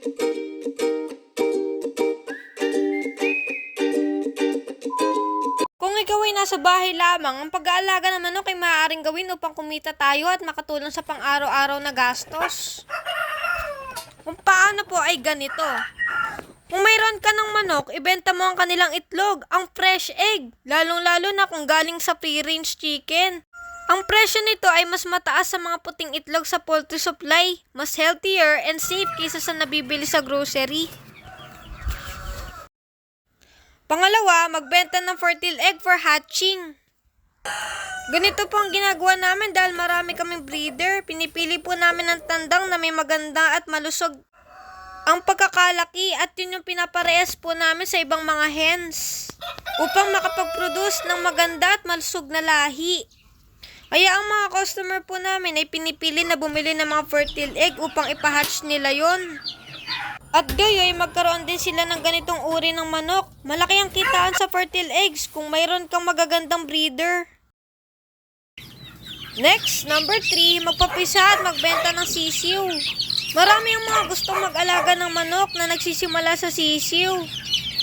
Kung ikaw ay nasa bahay lamang, ang pag-aalaga ng manok ay maaaring gawin upang kumita tayo at makatulong sa pang-araw-araw na gastos. Kung paano po ay ganito. Kung mayroon ka ng manok, ibenta mo ang kanilang itlog, ang fresh egg, lalong-lalo na kung galing sa free-range chicken. Ang presyo nito ay mas mataas sa mga puting itlog sa poultry supply, mas healthier and safe kaysa sa nabibili sa grocery. Pangalawa, magbenta ng fertile egg for hatching. Ganito po ang ginagawa namin dahil marami kaming breeder. Pinipili po namin ang tandang na may maganda at malusog ang pagkakalaki at yun yung pinaparehas po namin sa ibang mga hens upang makapag-produce ng maganda at malusog na lahi. Kaya ang mga customer po namin ay pinipili na bumili ng mga fertile egg upang ipahatch nila yon. At gayoy magkaroon din sila ng ganitong uri ng manok. Malaki ang kitaan sa fertile eggs kung mayroon kang magagandang breeder. Next, number 3, magpapisa at magbenta ng sisiw. Marami ang mga gustong mag-alaga ng manok na nagsisimula sa sisiw.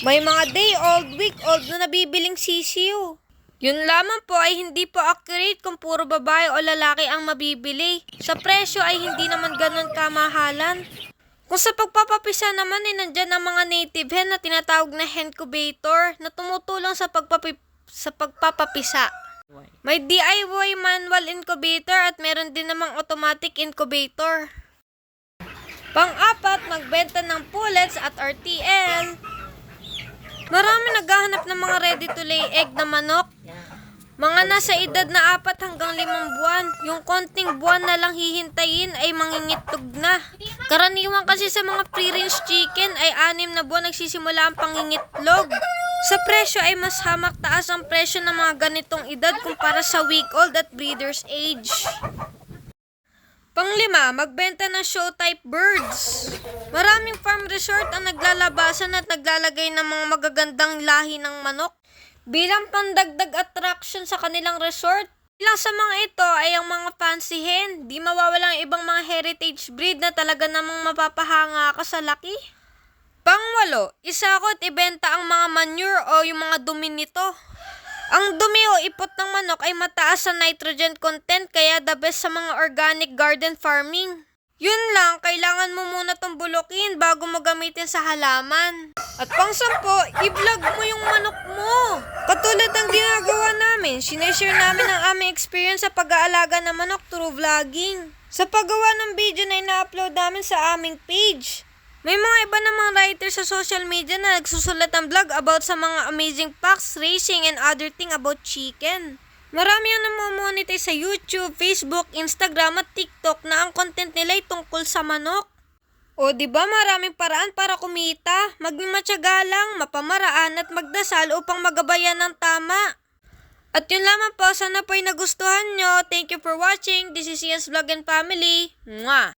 May mga day-old, week-old na nabibiling sisiw. Yun lamang po ay hindi po accurate kung puro babae o lalaki ang mabibili. Sa presyo ay hindi naman ganun kamahalan. Kung sa pagpapapisa naman ay nandyan ang mga native hen na tinatawag na hen incubator na tumutulong sa pagpapapisa. May DIY manual incubator at meron din namang automatic incubator. Pang-apat, magbenta ng pullets at RTL. Marami naghahanap ng mga ready-to-lay egg na manok. Mga nasa edad na 4 hanggang 5 buwan. Yung konting buwan na lang hihintayin ay mangingitog na. Karaniwan kasi sa mga free-range chicken ay 6 na buwan nagsisimula ang pangingitlog. Sa presyo ay mas hamak taas ang presyo ng mga ganitong edad kumpara sa week-old at breeder's age. Pang-5, magbenta ng show-type birds. Maraming farm resort ang naglalabasan at naglalagay ng mga magagandang lahi ng manok bilang pandagdag attraction sa kanilang resort. Ilang sa mga ito ay ang mga fancy hen. Di mawawala ang ibang mga heritage breed na talaga namang mapapahanga ka sa laki. Pang-8, isakot ibenta ang mga manure o yung mga dumi nito. Ang dumi o ipot ng manok ay mataas sa nitrogen content kaya the best sa mga organic garden farming. Yun lang, kailangan mo muna itong bulukin bago mo gamitin sa halaman. At pang-10, i-vlog mo yung manok mo. Katulad ng ginagawa namin, sineshare namin ang aming experience sa pag-aalaga ng manok through vlogging. Sa paggawa ng video na ina-upload namin sa aming page. May mga iba namang writer sa social media na nagsusulat ng vlog about sa mga amazing facts, racing, and other thing about chicken. Marami ang namamonetize sa YouTube, Facebook, Instagram at TikTok na ang content nila ay tungkol sa manok. O diba maraming paraan para kumita, maging matyaga lang, mapamaraan at magdasal upang magabayan ng tama. At yun lamang po, sana po ay nagustuhan nyo. Thank you for watching. This is Ian's Vlog and Family. Mwah!